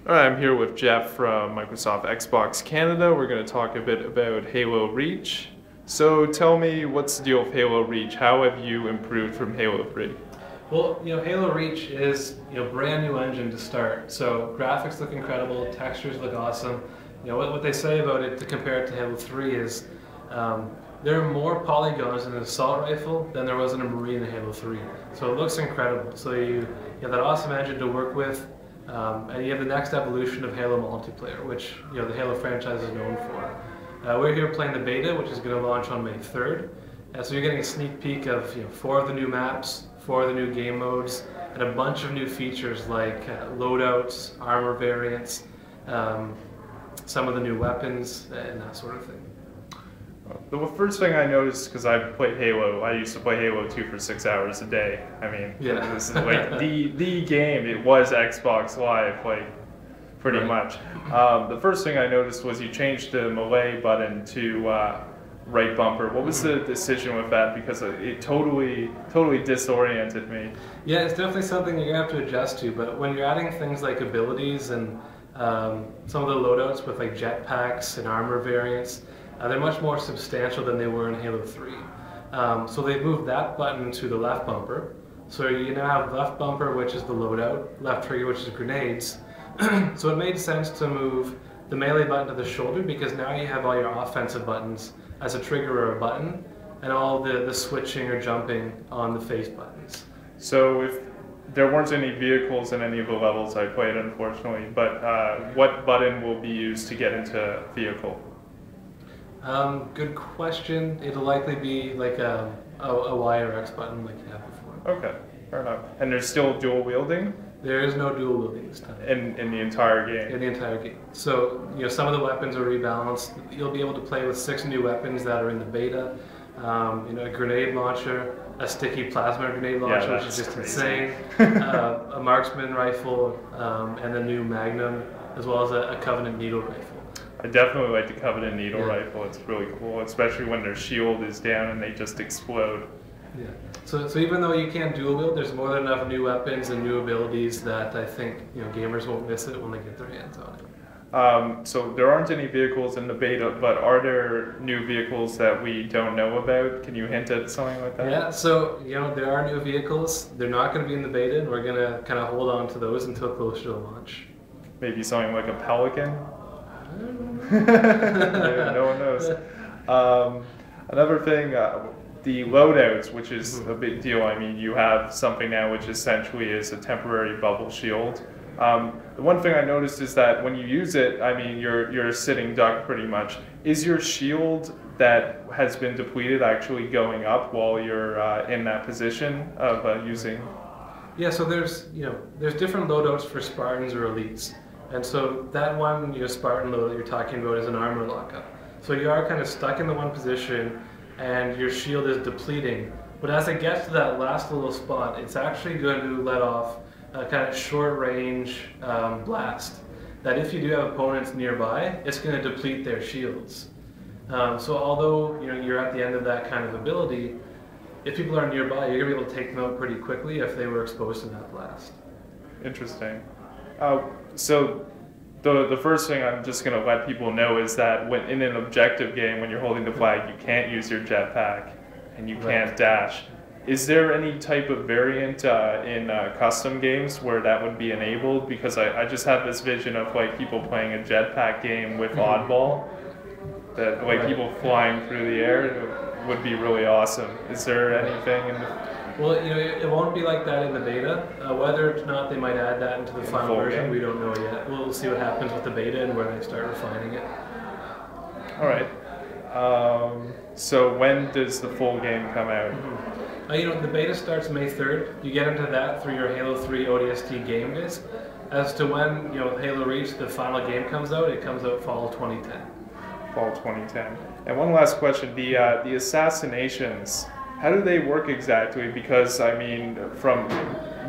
All right, I'm here with Jeff from Microsoft Xbox Canada. We're going to talk a bit about Halo Reach. So tell me, what's the deal with Halo Reach? How have you improved from Halo 3? Well, Halo Reach is brand new engine to start. So graphics look incredible, textures look awesome. What they say about it to compare it to Halo 3 is there are more polygons in an assault rifle than there was in a Marine in Halo 3. So it looks incredible. So you have that awesome engine to work with, and you have the next evolution of Halo multiplayer, which the Halo franchise is known for. We're here playing the beta, which is going to launch on May 3rd. So you're getting a sneak peek of 4 of the new maps, 4 of the new game modes, and a bunch of new features like loadouts, armor variants, some of the new weapons, and that sort of thing. The first thing I noticed, because I played Halo, I used to play Halo 2 for 6 hours a day. I mean, yeah. This is like the game. It was Xbox Live, like, pretty much. The first thing I noticed was you changed the melee button to right bumper. What was the decision with that? Because it totally disoriented me. Yeah, it's definitely something you're going to have to adjust to, but when you're adding things like abilities and some of the loadouts with like jetpacks and armor variants, they're much more substantial than they were in Halo 3. So they've moved that button to the left bumper. So you now have left bumper, which is the loadout, left trigger, which is grenades. So it made sense to move the melee button to the shoulder because now you have all your offensive buttons as a trigger or a button, and all the switching or jumping on the face buttons. So if there weren't any vehicles in any of the levels I played, unfortunately, but what button will be used to get into vehicle? Good question. It'll likely be like a Y or X button like you had before. Okay, fair enough. And there's still dual wielding? There is no dual wielding this time. In the entire game? In the entire game. So, some of the weapons are rebalanced. You'll be able to play with 6 new weapons that are in the beta. A grenade launcher, a sticky plasma grenade launcher, which is just insane, a marksman rifle, and the new Magnum, as well as a Covenant needle rifle. I definitely like the Covenant needle rifle. It's really cool, especially when their shield is down and they just explode. Yeah. So even though you can't dual wield, there's more than enough new weapons and new abilities that I think gamers won't miss it when they get their hands on it. So there aren't any vehicles in the beta, but are there new vehicles that we don't know about? Can you hint at something like that? Yeah, so there are new vehicles. They're not going to be in the beta, and we're going to kind of hold on to those until closer to launch. Maybe something like a Pelican? I don't know. Yeah, no one knows. Another thing, the loadouts, which is a big deal. I mean, you have something now which essentially is a temporary bubble shield. The one thing I noticed is that when you use it, I mean, you're a sitting duck pretty much. Is your shield that has been depleted actually going up while you're in that position of using? Yeah, so there's different loadouts for Spartans or Elites. And so that one Spartan loadout you're talking about is an armor lockup. So you are kind of stuck in the one position and your shield is depleting. But as it gets to that last little spot, it's actually going to let off a kind of short range blast that if you do have opponents nearby, it's going to deplete their shields. So although you're at the end of that kind of ability, if people are nearby, you're going to be able to take them out pretty quickly if they were exposed to that blast. Interesting. So the first thing I'm just going to let people know is that when in an objective game, when you're holding the flag, you can't use your jetpack and you can't dash. Is there any type of variant in custom games where that would be enabled? Because I just have this vision of like people playing a jetpack game with Oddball, that like people flying through the air would be really awesome. Is there anything in the... Well, it won't be like that in the beta. Whether or not they might add that into the final version, we don't know yet. We'll see what happens with the beta and where they start refining it. All right. So when does the full game come out? The beta starts May 3rd. You get into that through your Halo 3 ODST game disc. As to when Halo Reach, the final game comes out, it comes out fall 2010. Fall 2010. And one last question: the assassinations. How do they work exactly? Because, I mean, from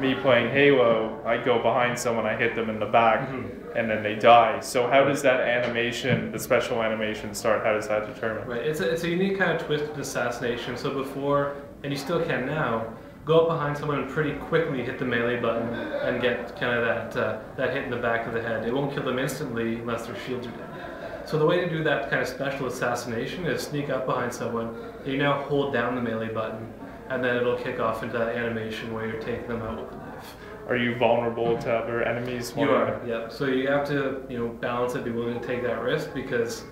me playing Halo, I go behind someone, I hit them in the back, and then they die. So how does that animation, the special animation, start? How does that determine? Right, it's a unique kind of twisted assassination. So before, and you still can now, go up behind someone and pretty quickly hit the melee button and get kind of that hit in the back of the head. It won't kill them instantly unless their shields are dead. So the way to do that kind of special assassination is sneak up behind someone, and you now hold down the melee button, and then it'll kick off into that animation where you're taking them out with the knife. Are you vulnerable to other enemies? You are, yeah. So you have to, balance it, be willing to take that risk, because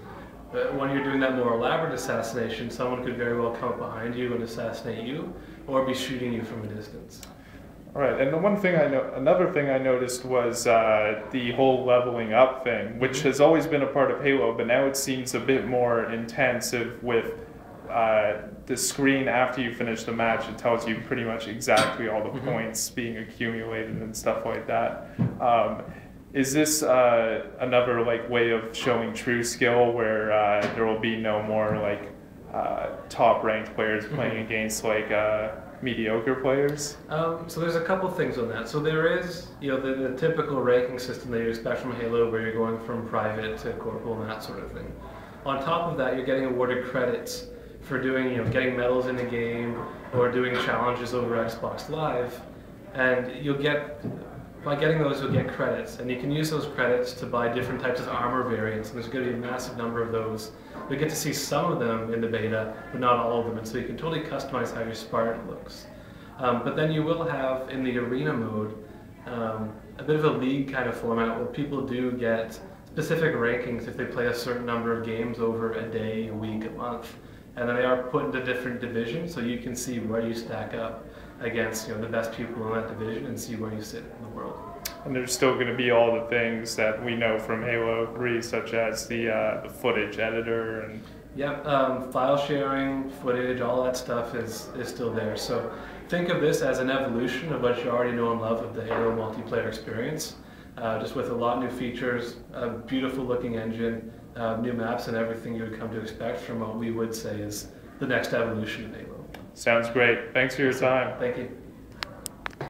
when you're doing that more elaborate assassination, someone could very well come up behind you and assassinate you, or be shooting you from a distance. All right, and another thing I noticed was the whole leveling up thing, which has always been a part of Halo, but now it seems a bit more intensive with the screen after you finish the match. It tells you pretty much exactly all the points being accumulated and stuff like that. Is this another way of showing true skill, where there will be no more top ranked players playing against mediocre players? So there's a couple things on that. So there is, the typical ranking system that you expect from Halo, where you're going from private to corporal and that sort of thing. On top of that, you're getting awarded credits for doing, getting medals in the game or doing challenges over Xbox Live, and by getting those, you'll get credits, and you can use those credits to buy different types of armor variants, and there's going to be a massive number of those. We get to see some of them in the beta, but not all of them, and so you can totally customize how your Spartan looks. But then you will have, in the arena mode, a bit of a league kind of format where people do get specific rankings if they play a certain number of games over a day, a week, a month. And then they are put into different divisions, so you can see where you stack up against the best people in that division and see where you sit in the world. And there's still going to be all the things that we know from Halo 3, such as the footage editor and... Yep, file sharing, footage, all that stuff is still there. So think of this as an evolution of what you already know and love of the Halo multiplayer experience, just with a lot new features, a beautiful looking engine, new maps, and everything you would come to expect from what we would say is the next evolution of Halo. Sounds great. Thanks for your time. Thank you.